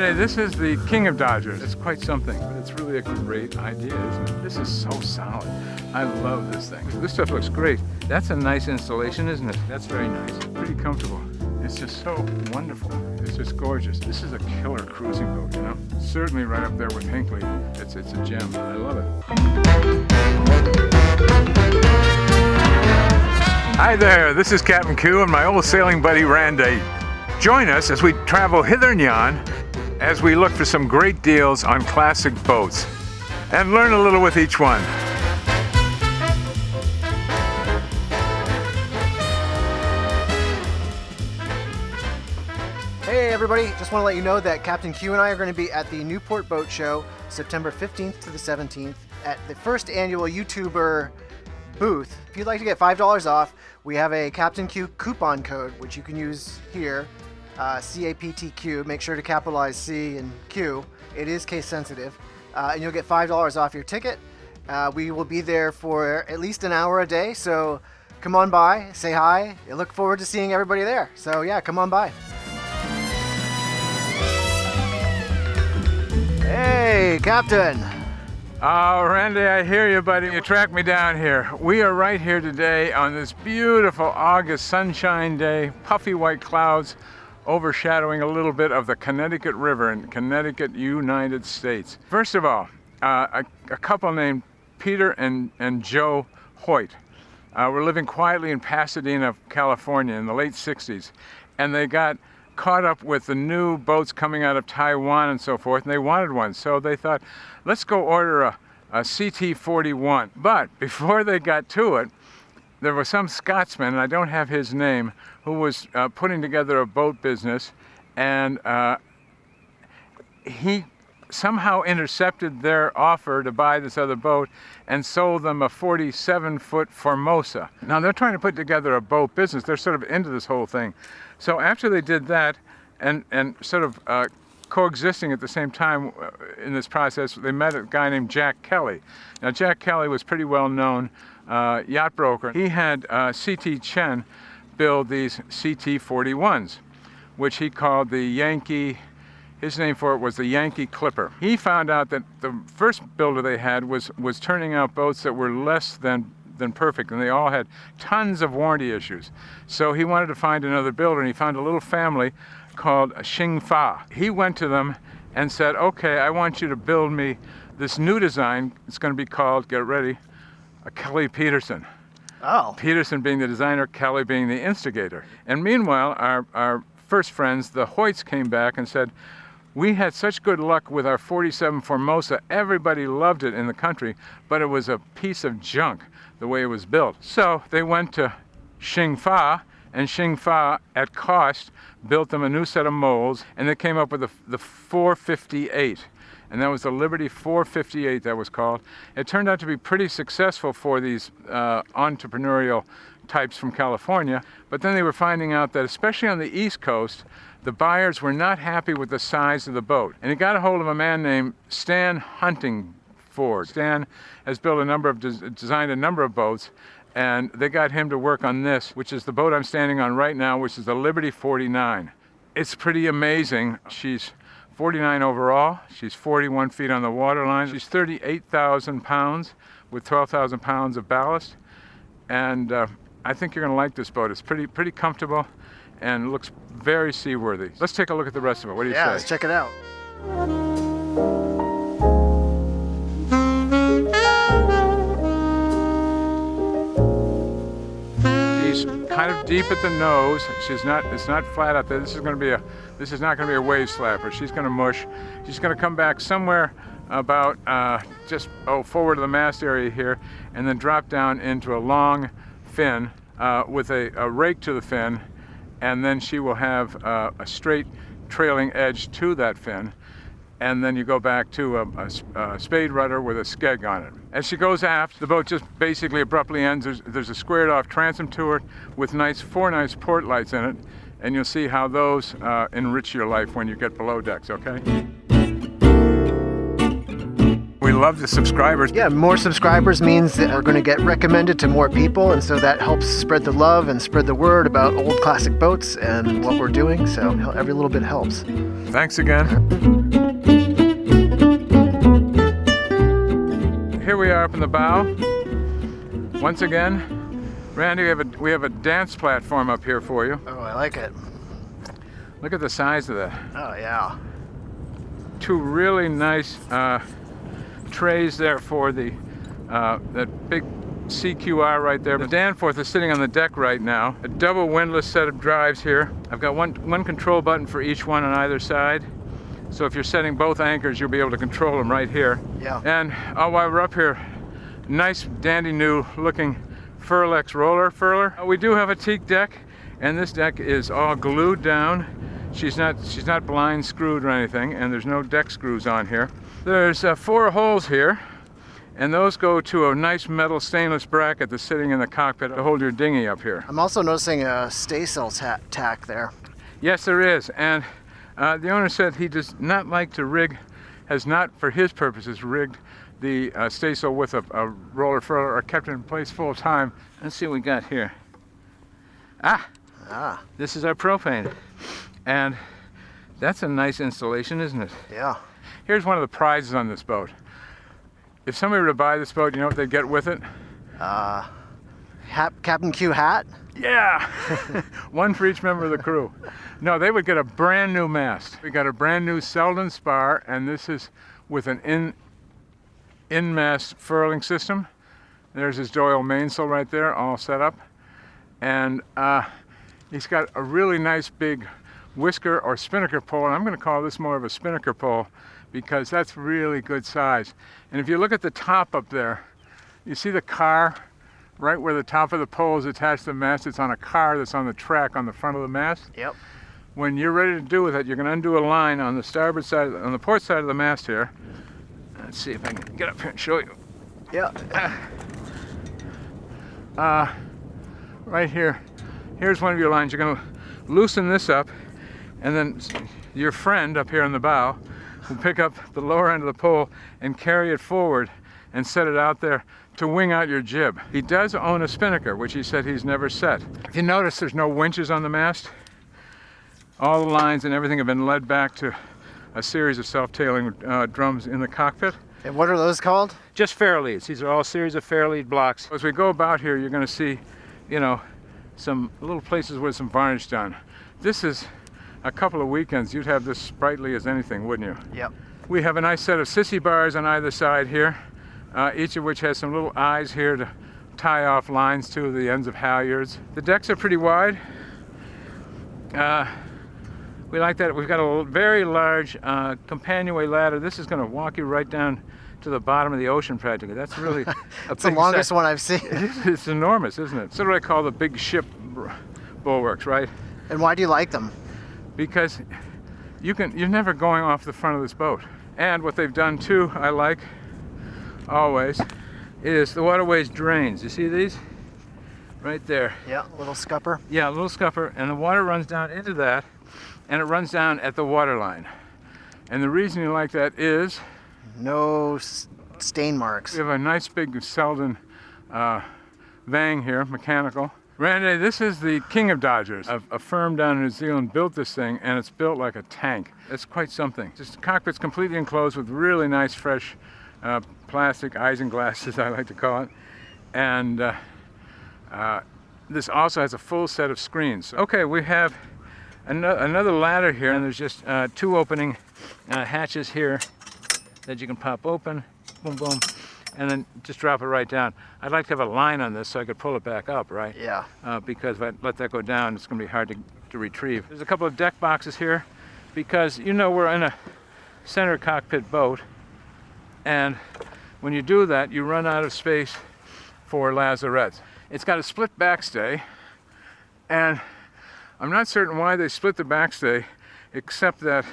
Randy, this is the king of Dodgers. It's quite something, but it's really a great idea, isn't it? This is so solid. I love this thing. This stuff looks great. That's a nice installation, isn't it? That's very nice. Pretty comfortable. It's just so wonderful. It's just gorgeous. This is a killer cruising boat, you know? Certainly right up there with Hinckley. It's a gem. I love it. Hi there, this is Captain Q and my old sailing buddy Randy. Join us as we travel hither and yon as we look for some great deals on classic boats and learn a little with each one. Hey everybody, just want to let you know that Captain Q and I are going to be at the Newport Boat Show September 15th to the 17th at the first annual YouTuber booth. If you'd like to get $5 off, we have a Captain Q coupon code which you can use here, CAPTQ. Make sure to capitalize C and Q. It is case sensitive, and you'll get $5 off your ticket. We will be there for at least an hour a day, so come on by, say hi. I look forward to seeing everybody there. So yeah, come on by. Hey, Captain. Oh, Randy, I hear you, buddy. You tracked me down here. We are right here today on this beautiful August sunshine day, puffy white clouds overshadowing a little bit of the Connecticut River in Connecticut, United States. First of all, a couple named Peter and Joe Hoyt were living quietly in Pasadena, California in the late 60s, and they got caught up with the new boats coming out of Taiwan and so forth, and they wanted one. So they thought, let's go order a CT-41. But before they got to it, there was some Scotsman, and I don't have his name, who was putting together a boat business, and he somehow intercepted their offer to buy this other boat and sold them a 47-foot Formosa. Now they're trying to put together a boat business. They're sort of into this whole thing. So after they did that and sort of coexisting at the same time in this process, they met a guy named Jack Kelly. Now Jack Kelly was pretty well known yacht broker. He had C.T. Chen build these CT-41s, which he called the Yankee. His name for it was the Yankee Clipper. He found out that the first builder they had was turning out boats that were less than perfect, and they all had tons of warranty issues. So he wanted to find another builder, and he found a little family called Xing Fa. He went to them and said, okay, I want you to build me this new design. It's going to be called, get ready, a Kelly Peterson. Oh. Peterson being the designer, Kelly being the instigator. And meanwhile, our first friends, the Hoyts, came back and said, we had such good luck with our 47 Formosa. Everybody loved it in the country, but it was a piece of junk the way it was built. So they went to Xing Fa, and Xing Fa, at cost, built them a new set of molds, and they came up with the 458. And that was the Liberty 458, that was called. It turned out to be pretty successful for these entrepreneurial types from California, but then they were finding out that, especially on the East Coast, the buyers were not happy with the size of the boat. And he got a hold of a man named Stan Huntingford. Stan has built designed a number of boats, and they got him to work on this, which is the boat I'm standing on right now, which is the Liberty 49. It's pretty amazing. She's 49 overall. She's 41 feet on the waterline. She's 38,000 pounds with 12,000 pounds of ballast. And I think you're gonna like this boat. It's pretty comfortable and looks very seaworthy. Let's take a look at the rest of it. What do you say? Yeah, let's check it out. She's kind of deep at the nose. It's not flat out there. This is not gonna be a wave slapper. She's gonna mush. She's gonna come back somewhere about just forward of the mast area here, and then drop down into a long fin with a rake to the fin, and then she will have a straight trailing edge to that fin, and then you go back to a spade rudder with a skeg on it. As she goes aft, the boat just basically abruptly ends. There's a squared off transom to it with four nice port lights in it, and you'll see how those enrich your life when you get below decks, okay? We love the subscribers. Yeah, more subscribers means that we're going to get recommended to more people, and so that helps spread the love and spread the word about old classic boats and what we're doing. So every little bit helps. Thanks again. Here we are up in the bow. Once again, Randy, we have a dance platform up here for you. Oh, I like it. Look at the size of that. Oh, yeah. Two really nice trays there for the that big CQR right there. The Danforth is sitting on the deck right now. A double windlass set of drives here. I've got one control button for each one on either side. So if you're setting both anchors, you'll be able to control them right here. Yeah. And while we're up here, nice dandy new looking Foredeck roller furler. We do have a teak deck, and this deck is all glued down. She's not blind screwed or anything, and there's no deck screws on here. There's 4 holes here, and those go to a nice metal stainless bracket that's sitting in the cockpit to hold your dinghy up here. I'm also noticing a staysail tack there. Yes, there is, and the owner said he does not like to rig, has not for his purposes rigged the staysail with a roller furler or kept it in place full time. Let's see what we got here. This is our propane, and that's a nice installation, isn't it? Yeah. Here's one of the prizes on this boat. If somebody were to buy this boat, you know what they'd get with it? Captain Q hat? Yeah! One for each member of the crew. No, they would get a brand new mast. We got a brand new Selden spar, and this is with an in-mast furling system. There's his Doyle mainsail right there, all set up. And he's got a really nice big whisker or spinnaker pole, and I'm going to call this more of a spinnaker pole because that's really good size. And if you look at the top up there, you see the car right where the top of the pole is attached to the mast. It's on a car that's on the track on the front of the mast. Yep. When you're ready to do with it, you're going to undo a line on the starboard side, on the port side of the mast here. Let's see if I can get up here and show you. Yeah. Right here, here's one of your lines. You're going to loosen this up, and then your friend up here on the bow will pick up the lower end of the pole and carry it forward and set it out there to wing out your jib. He does own a spinnaker, which he said he's never set. If you notice, there's no winches on the mast. All the lines and everything have been led back to a series of self-tailing drums in the cockpit. And what are those called? Just fair leads. These are all a series of fair lead blocks. As we go about here, you're going to see, you know, some little places with some varnish done. This is a couple of weekends. You'd have this sprightly as anything, wouldn't you? Yep. We have a nice set of sissy bars on either side here, each of which has some little eyes here to tie off lines to the ends of halyards. The decks are pretty wide. We like that. We've got a very large companionway ladder. This is going to walk you right down to the bottom of the ocean practically. That's really It's the longest one I've seen. It's enormous, isn't it? It's what I call the big ship bulwarks, right? And why do you like them? Because you're never going off the front of this boat. And what they've done too, I like always, is the waterways drains. You see these? Right there. Yeah, a little scupper. Yeah, a little scupper, and the water runs down into that, and it runs down at the water line. And the reason you like that is no stain marks. we have a nice big Selden Vang here, mechanical. Randy, this is the king of Dodgers. A firm down in New Zealand built this thing, and it's built like a tank. It's quite something. Just the cockpit's completely enclosed with really nice, fresh plastic isinglasses, I like to call it. And this also has a full set of screens. Okay, we have another ladder here, and there's just 2 opening hatches here that you can pop open, boom, boom, and then just drop it right down. I'd like to have a line on this so I could pull it back up, right? Yeah. Because if I let that go down, it's going to be hard to retrieve. There's a couple of deck boxes here because, you know, we're in a center cockpit boat, and when you do that, you run out of space for lazarettes. It's got a split backstay, and I'm not certain why they split the backstay, except that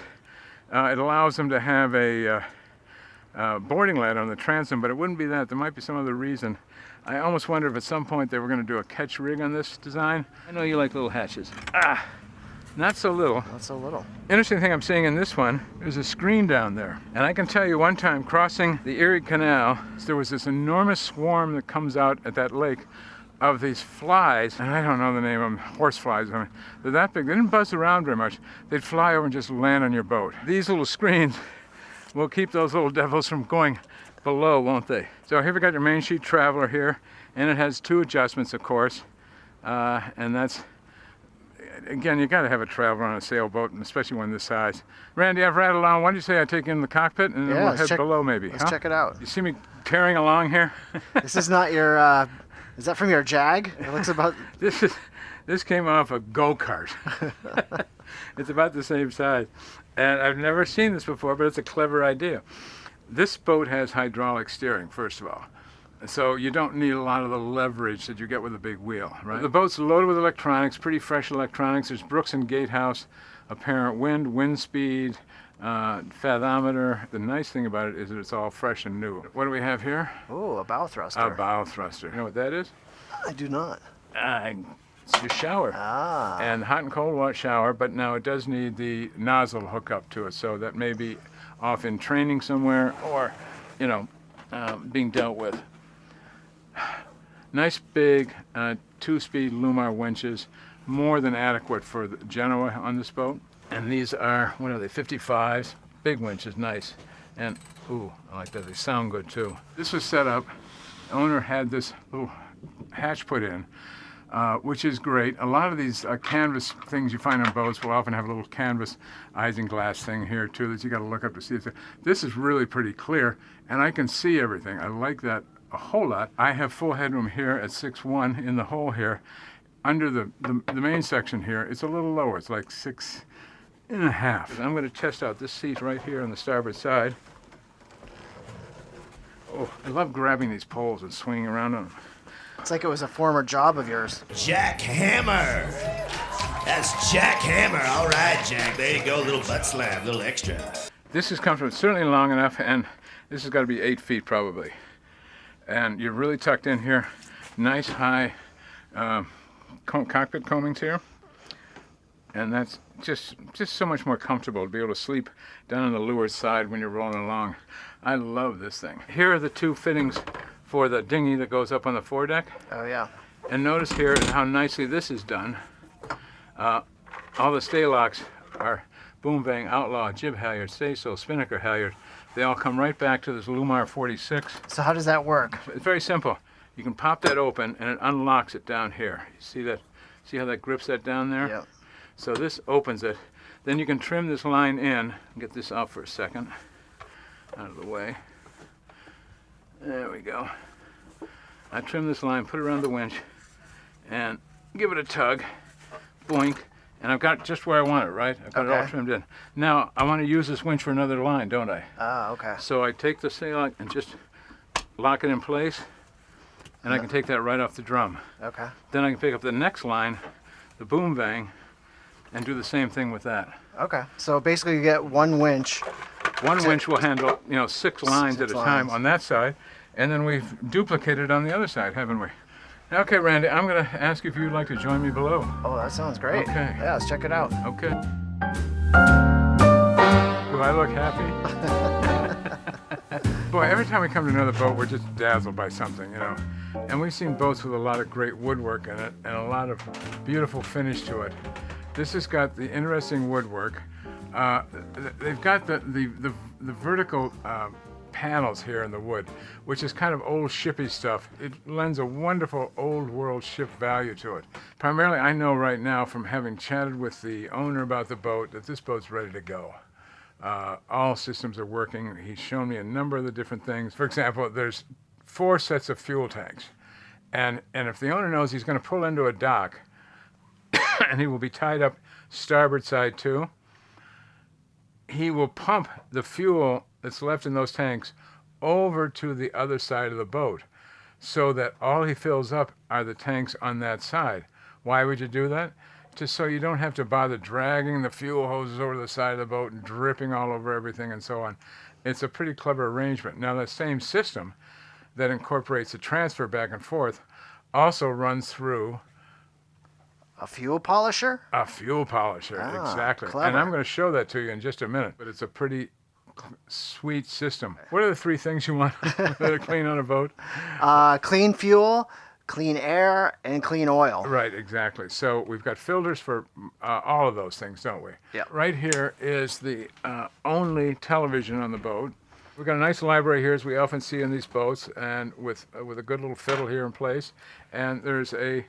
it allows them to have a boarding ladder on the transom, but it wouldn't be that. There might be some other reason. I almost wonder if at some point they were going to do a catch rig on this design. I know you like little hatches. Not so little. Not so little. Interesting thing I'm seeing in this one, there's a screen down there. And I can tell you one time crossing the Erie Canal, there was this enormous swarm that comes out at that lake of these flies, and I don't know the name of them, horse flies. I mean, they're that big. They didn't buzz around very much. They'd fly over and just land on your boat. These little screens will keep those little devils from going below, won't they? So here we got your main sheet traveler here, and it has 2 adjustments, of course. And that's, again, you got to have a traveler on a sailboat, and especially one this size. Randy, I've rattled on. Why don't you say I take you in the cockpit, and then we'll head below maybe? Let's check it out. You see me tearing along here? This is not your, is that from your Jag? It looks about... This came off a go-kart. It's about the same size. And I've never seen this before, but it's a clever idea. This boat has hydraulic steering, first of all. So you don't need a lot of the leverage that you get with a big wheel, right? The boat's loaded with electronics, pretty fresh electronics. There's Brooks and Gatehouse, apparent wind speed, fathometer. The nice thing about it is that it's all fresh and new. What do we have here? Oh, a bow thruster. A bow thruster. You know what that is? I do not. It's your shower. Ah. And hot and cold water shower, but now it does need the nozzle hookup to it, so that may be off in training somewhere or, you know, being dealt with. Nice big 2-speed Lumar winches, more than adequate for the Genoa on this boat. And these are, what are they, 55s? Big winches, nice. And, ooh, I like that, they sound good too. This was set up, the owner had this little hatch put in, which is great. A lot of these canvas things you find on boats will often have a little canvas isinglass thing here too that you got to look up to see. This is really pretty clear, and I can see everything. I like that a whole lot. I have full headroom here at 6'1" in the hole here. Under the main section here, it's a little lower. It's like 6.5. I'm going to test out this seat right here on the starboard side. Oh, I love grabbing these poles and swinging around on them. It's like it was a former job of yours. Jack Hammer. That's Jack Hammer. All right, Jack. There you go. A little butt slap, a little extra. This is comfortable. It's certainly long enough, and this has got to be 8 feet probably. And you're really tucked in here. Nice high cockpit combings here. And that's just so much more comfortable to be able to sleep down on the leeward side when you're rolling along. I love this thing. Here are the 2 fittings for the dinghy that goes up on the foredeck. Oh, yeah. And notice here how nicely this is done. All the stay locks are boom bang, outlaw, jib halyard, staysail, spinnaker halyard. They all come right back to this Lumar 46. So how does that work? It's very simple. You can pop that open and it unlocks it down here. You see that? See how that grips that down there? Yep. So this opens it. Then you can trim this line in. Get this out for a second. Out of the way. There we go. I trim this line, put it around the winch, and give it a tug. Boink. And I've got it just where I want it, right? I've got it all trimmed in. Now, I want to use this winch for another line, don't I? Ah, okay. So I take the sail lock and just lock it in place, and I can take that right off the drum. Okay. Then I can pick up the next line, the boom bang, and do the same thing with that. Okay. So basically you get one winch. One winch will handle, 6 lines at a time on that side, and then we've duplicated on the other side, haven't we? Okay, Randy, I'm going to ask you if you'd like to join me below. Oh, that sounds great. Okay. Yeah, let's check it out. Okay. Do I look happy? Boy, every time we come to another boat, we're just dazzled by something, And we've seen boats with a lot of great woodwork in it and a lot of beautiful finish to it. This has got the interesting woodwork. They've got the vertical panels here in the wood, which is kind of old shippy stuff. It lends a wonderful old world ship value to it. Primarily, I know right now from having chatted with the owner about the boat that this boat's ready to go. All systems are working. He's shown me a number of the different things. For example, there's 4 sets of fuel tanks. And if the owner knows he's going to pull into a dock and he will be tied up starboard side too, he will pump the fuel that's left in those tanks over to the other side of the boat so that all he fills up are the tanks on that side. Why would you do that? Just so you don't have to bother dragging the fuel hoses over the side of the boat and dripping all over everything and so on. It's a pretty clever arrangement. Now, that same system that incorporates the transfer back and forth also runs through A fuel polisher? A fuel polisher, Ah, exactly. clever. And I'm going to show that to you in just a minute, but it's a pretty sweet system. What are the 3 things you want to clean on a boat? Clean fuel, clean air, and clean oil. Right, exactly. So we've got filters for all of those things, don't we? Yeah. Right here is the only television on the boat. We've got a nice library here, as we often see in these boats, and with a good little fiddle here in place. And there's a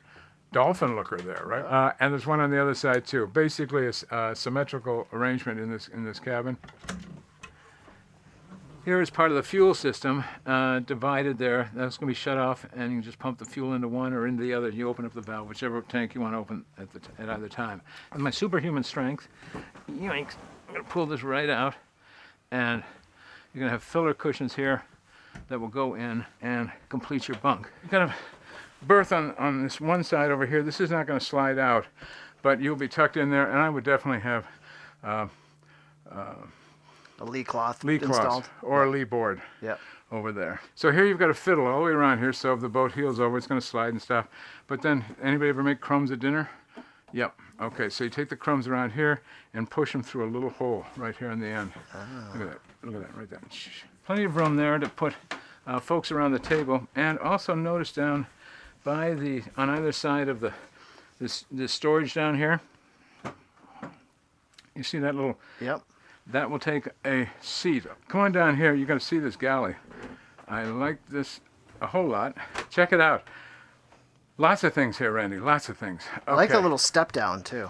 dolphin looker there, right? And there's one on the other side too. Basically, a symmetrical arrangement in this cabin. Here is part of the fuel system, divided there. That's going to be shut off, and you can just pump the fuel into one or into the other. You open up the valve, whichever tank you want to open at either time. With my superhuman strength, yoinks, I'm going to pull this right out, and you're going to have filler cushions here that will go in and complete your bunk. You got a berth on this one side over here. This is not going to slide out, but you'll be tucked in there, and I would definitely have A lee cloth lee installed. cloth or a lee board Yep. over there. So here you've got a fiddle all the way around here, so if the boat heels over, it's going to slide and stuff. But then, anybody ever make crumbs at dinner? Yep. Okay, so you take the crumbs around here and push them through a little hole right here on the end. Look at that. Look at that right there. Plenty of room there to put folks around the table. And also notice down by on either side of this storage down here, you see that little, Yep. that will take a seat. Come on down here, you're going to see this galley. I like this a whole lot. Check it out. Lots of things here, Randy, lots of things. Okay. I like the little step down too.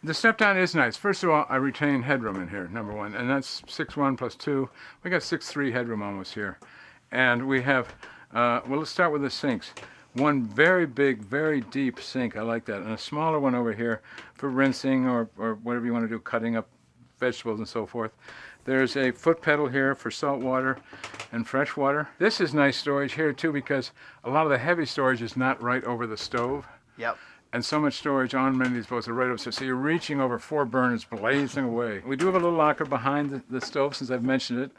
The step down is nice. First of all, I retain headroom in here, number one, and that's 6'1" plus 2. We got 6'3" headroom almost here. And we have, well, let's start with the sinks. One very big, very deep sink, I like that, and a smaller one over here for rinsing or whatever you want to do, cutting up vegetables and so forth. There's a foot pedal here for salt water and fresh water. This is nice storage here too, because a lot of the heavy storage is not right over the stove. Yep. And so much storage on many of these boats are right over, so you're reaching over 4 burners blazing away. We do have a little locker behind the stove, since I've mentioned it.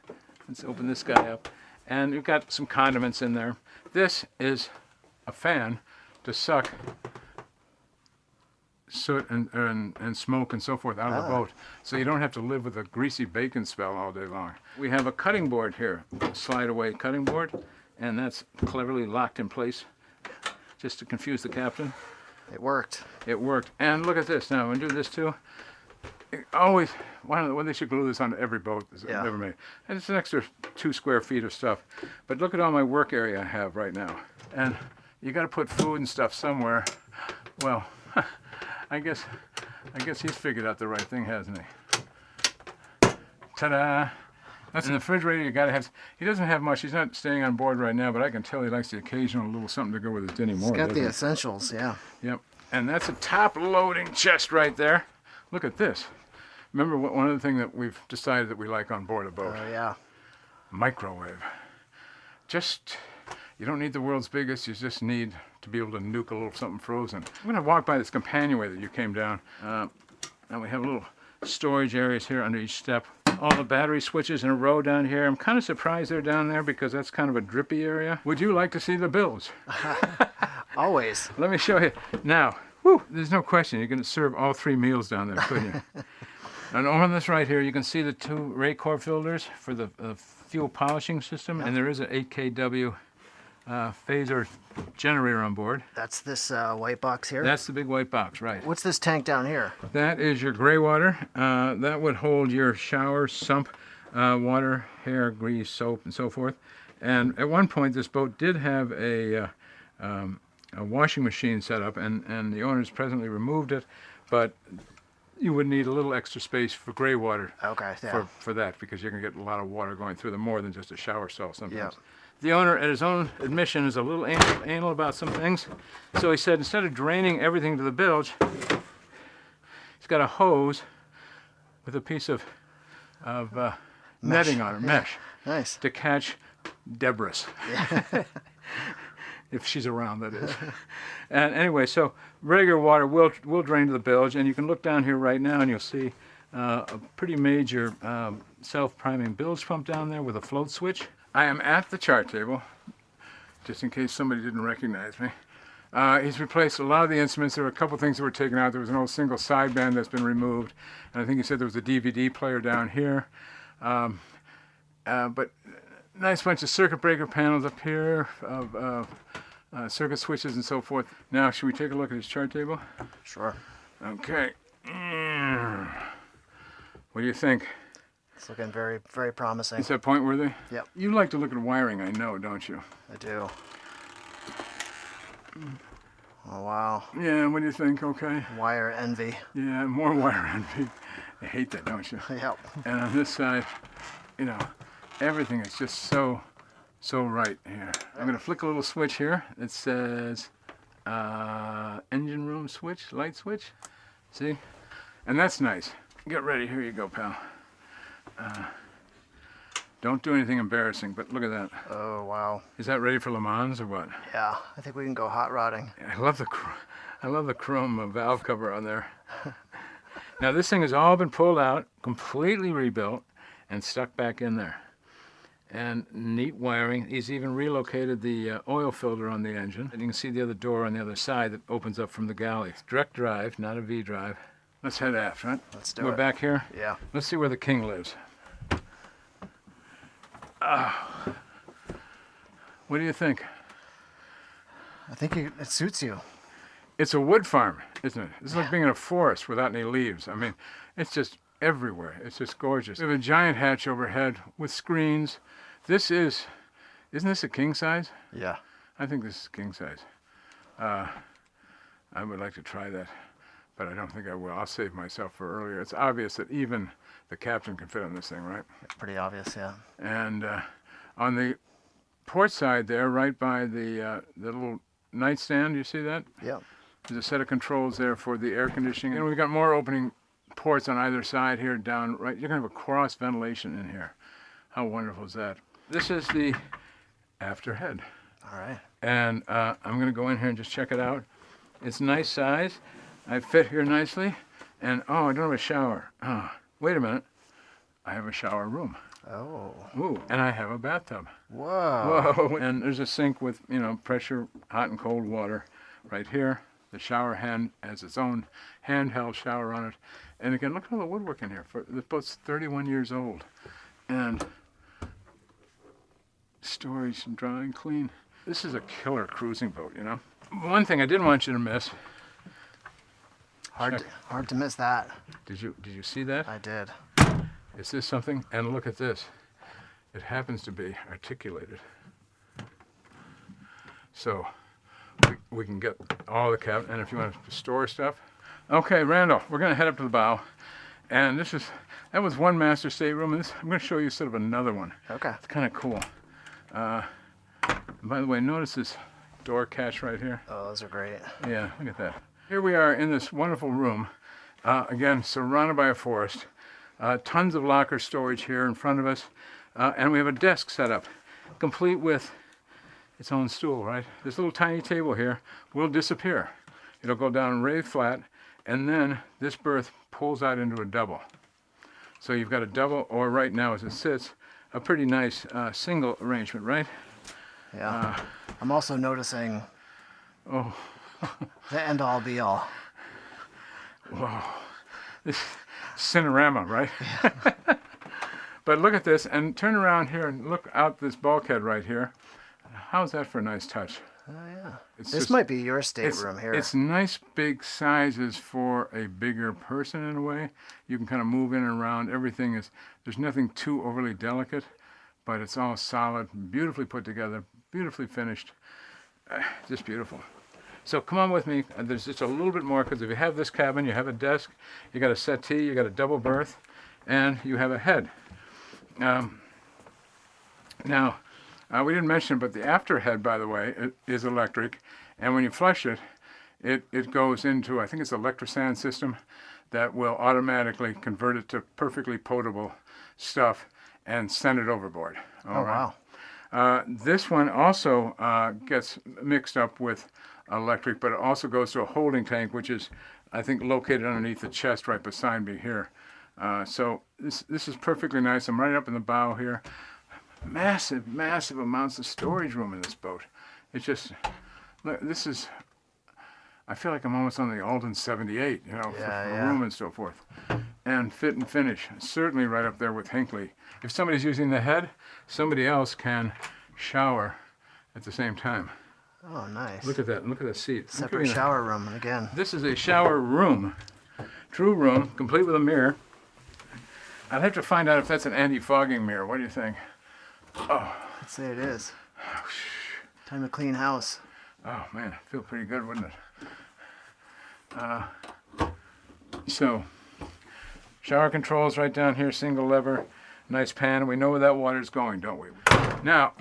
Let's open this guy up. And we've got some condiments in there. This is a fan to suck soot and smoke and so forth out of the boat, so you don't have to live with a greasy bacon smell all day long. We have a cutting board here, slide away cutting board, and that's cleverly locked in place just to confuse the captain. It worked. It worked. And look at this now, and do this too. Always, they should glue this onto every boat that's ever made. And it's an extra 2 square feet of stuff. But look at all my work area I have right now. And you got to put food and stuff somewhere. Well, I guess he's figured out the right thing, hasn't he? Ta-da! That's in the refrigerator. You got to have. He doesn't have much. He's not staying on board right now, but I can tell he likes the occasional little something to go with his dinner more. It's got the essentials, yeah. Yep. And that's a top-loading chest right there. Look at this. Remember one of the things that we've decided that we like on board a boat? Oh yeah. Microwave. You don't need the world's biggest. You just need to be able to nuke a little something frozen. I'm going to walk by this companionway that you came down. And we have little storage areas here under each step. All the battery switches in a row down here. I'm kind of surprised they're down there because that's kind of a drippy area. Would you like to see the bilge? Always. Let me show you. Now, whew, there's no question. You can serve all 3 meals down there, couldn't you? And on this right here, you can see the 2 Raycor filters for the fuel polishing system. And there is an 8 kW phaser generator on board. That's this white box here? That's the big white box, right. What's this tank down here? That is your gray water. That would hold your shower, sump, water, hair, grease, soap, and so forth. And at one point, this boat did have a washing machine set up, and the owners presently removed it, but you would need a little extra space for gray water. Okay, yeah. For that, because you can get a lot of water going through them, more than just a shower stall sometimes. Yeah. The owner, at his own admission, is a little anal about some things. So he said instead of draining everything to the bilge, he's got a hose with a piece of netting on it, mesh, Nice. to catch debris. Yeah. If she's around, that is. And anyway, so regular water will drain to the bilge, and you can look down here right now and you'll see a pretty major self-priming bilge pump down there with a float switch. I am at the chart table, just in case somebody didn't recognize me. He's replaced a lot of the instruments. There were a couple things that were taken out. There was an old single sideband that's been removed, and I think he said there was a DVD player down here. But nice bunch of circuit breaker panels up here of circuit switches and so forth. Now, should we take a look at his chart table? Sure. Okay. What do you think? It's looking very, very promising. Is that point worthy? Yep. You like to look at wiring, I know, don't you? I do. Oh, wow. Yeah, what do you think? Okay. Wire envy. Yeah, more wire envy. I hate that, don't you? Yep. And on this side, you know, everything is just so right here. I'm going to flick a little switch here. It says engine room switch, light switch. See? And that's nice. Get ready. Here you go, pal. Don't do anything embarrassing, but look at that. Oh, wow. Is that ready for Le Mans or what? Yeah, I think we can go hot rodding. I love the chrome valve cover on there. Now this thing has all been pulled out, completely rebuilt, and stuck back in there. And neat wiring. He's even relocated the oil filter on the engine. And you can see the other door on the other side that opens up from the galley. It's direct drive, not a V drive. Let's head aft, right? Let's do We're it. back here. Yeah. Let's see where the king lives. What do you think? I think it suits you. It's a wood farm, isn't it? It's like being in a forest without any leaves. I mean, it's just everywhere. It's just gorgeous. We have a giant hatch overhead with screens. Isn't this a king size? Yeah. I think this is king size. I would like to try that, but I don't think I will. I'll save myself for earlier. It's obvious that even the captain can fit on this thing, right? Pretty obvious, yeah. And on the port side there, right by the little nightstand, you see that? Yep. There's a set of controls there for the air conditioning. And we've got more opening ports on either side here, down right. You're going to have a cross ventilation in here. How wonderful is that? This is the after head. All right. And I'm going to go in here and just check it out. It's nice size. I fit here nicely. And oh, I don't have a shower. Oh, wait a minute. I have a shower room. Oh. Ooh, and I have a bathtub. Whoa. Whoa. And there's a sink with, pressure, hot and cold water right here. The shower hand has its own handheld shower on it. And again, look at all the woodwork in here. The boat's 31 years old. And storage and dry and clean. This is a killer cruising boat, One thing I didn't want you to miss. Hard to miss that. Did you see that? I did. Is this something? And look at this. It happens to be articulated. So we can get all the cabin, and if you want to store stuff. Okay, Randall, we're going to head up to the bow. And that was one master stateroom, and I'm going to show you sort of another one. Okay. It's kind of cool. By the way, notice this door catch right here. Oh, those are great. Yeah, look at that. Here we are in this wonderful room, again, surrounded by a forest. Tons of locker storage here in front of us. And we have a desk set up, complete with its own stool, right? This little tiny table here will disappear. It'll go down rave flat, and then this berth pulls out into a double. So you've got a double, or right now as it sits, a pretty nice single arrangement, right? Yeah. I'm also noticing Oh, the end all be all. whoa. This Cinerama, right? But look at this, and turn around here and look out this bulkhead right here. How's that for a nice touch? Oh, yeah. It's This just- might be your stateroom here. It's nice big sizes for a bigger person in a way. You can kind of move in and around. There's nothing too overly delicate, but it's all solid, beautifully put together, beautifully finished. Just beautiful. So come on with me. There's just a little bit more, because if you have this cabin, you have a desk, you got a settee, you got a double berth, and you have a head. Now, we didn't mention, but the after head, by the way, it is electric, and when you flush it, it goes into, I think it's an electrosand system that will automatically convert it to perfectly potable stuff and send it overboard. All right? Wow. This one also gets mixed up with electric, but it also goes to a holding tank, which is, I think, located underneath the chest right beside me here. So this is perfectly nice. I'm right up in the bow here. Massive, massive amounts of storage room in this boat. It's just, look, this is I feel like I'm almost on the Alden 78, you know, Yeah, for yeah. room and so forth. And fit and finish, certainly right up there with Hinckley. If somebody's using the head, somebody else can shower at the same time. Oh, nice. Look at that, look at the seat. Separate shower room again. This is a shower room, true room, complete with a mirror. I'd have to find out if that's an anti-fogging mirror. What do you think? Oh, I'd say it is. Time to clean house. oh man, feel pretty good, wouldn't it? So, shower controls right down here, single lever, nice pan. We know where that water's going, don't we? Now,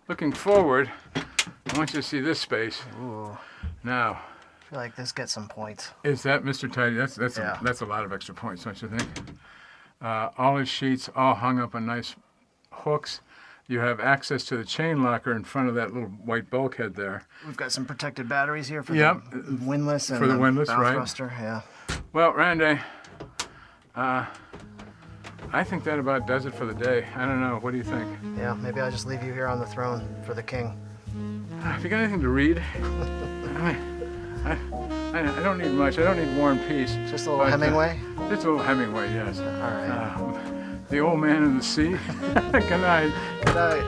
looking forward, I want you to see this space. Ooh. Now, I feel like this gets some points. is that Mr. Tidy? Yeah. That's a lot of extra points, don't you think? All his sheets all hung up on nice hooks. You have access to the chain locker in front of that little white bulkhead there. We've got some protected batteries here for Yep. the windlass and For the windlass, bow right. thruster. Yeah. Well, Randy, I think that about does it for the day. I don't know. What do you think? Yeah. Maybe I'll just leave you here on the throne for the king. If you got anything to read, I don't need much. I don't need War and Peace. Just a little But, Hemingway. Just a little Hemingway, yes. All right. The Old Man in the Sea. Good night. Good night.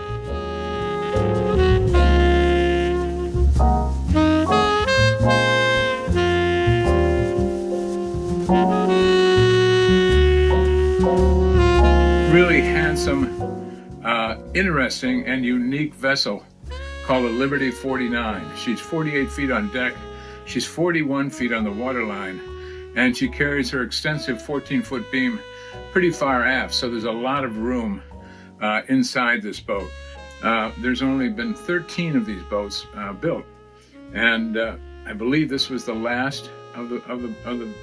Really handsome, interesting, and unique vessel called a Liberty 49. She's 48 feet on deck. She's 41 feet on the waterline, and she carries her extensive 14-foot beam pretty far aft, so there's a lot of room inside this boat. There's only been 13 of these boats built, and I believe this was the last of the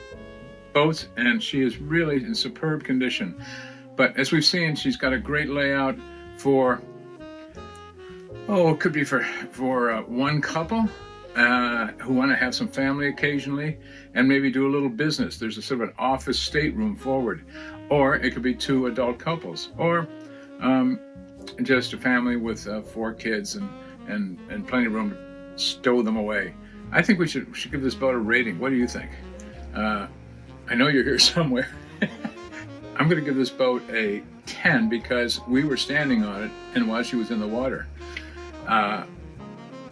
boats, and she is really in superb condition. But as we've seen, she's got a great layout for, it could be for one couple who want to have some family occasionally and maybe do a little business. There's a sort of an office stateroom forward. Or it could be two adult couples, or just a family with 4 kids and plenty of room to stow them away. I think we should give this boat a rating. What do you think? I know you're here somewhere. I'm going to give this boat a 10 because we were standing on it and while she was in the water. I'm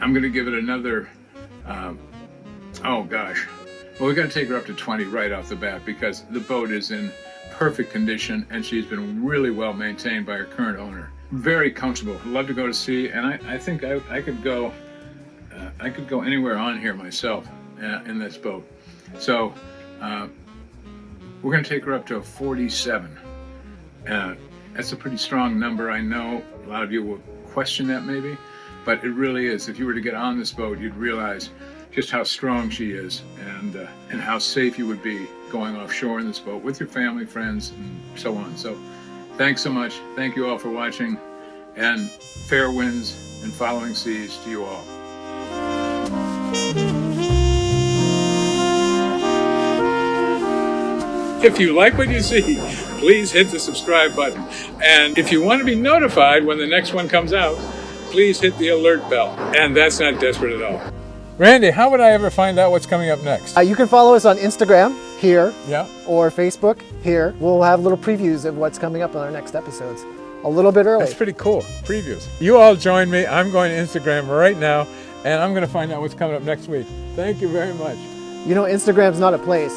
going to give it another, oh gosh. Well, we got to take her up to 20 right off the bat because the boat is in perfect condition and she's been really well maintained by her current owner. Very comfortable. Love to go to sea, and I think I could go anywhere on here myself in this boat. So we're going to take her up to a 47. That's a pretty strong number. I know a lot of you will question that maybe, but it really is. If you were to get on this boat, you'd realize just how strong she is and how safe you would be going offshore in this boat with your family, friends, and so on. So thanks so much. Thank you all for watching, and fair winds and following seas to you all. If you like what you see, please hit the subscribe button. And if you want to be notified when the next one comes out, please hit the alert bell. And that's not desperate at all. Randy, how would I ever find out what's coming up next? You can follow us on Instagram here, Yeah. or Facebook here. We'll have little previews of what's coming up on our next episodes a little bit early. That's pretty cool. Previews. You all join me. I'm going to Instagram right now, and I'm going to find out what's coming up next week. Thank you very much. You know, Instagram's not a place.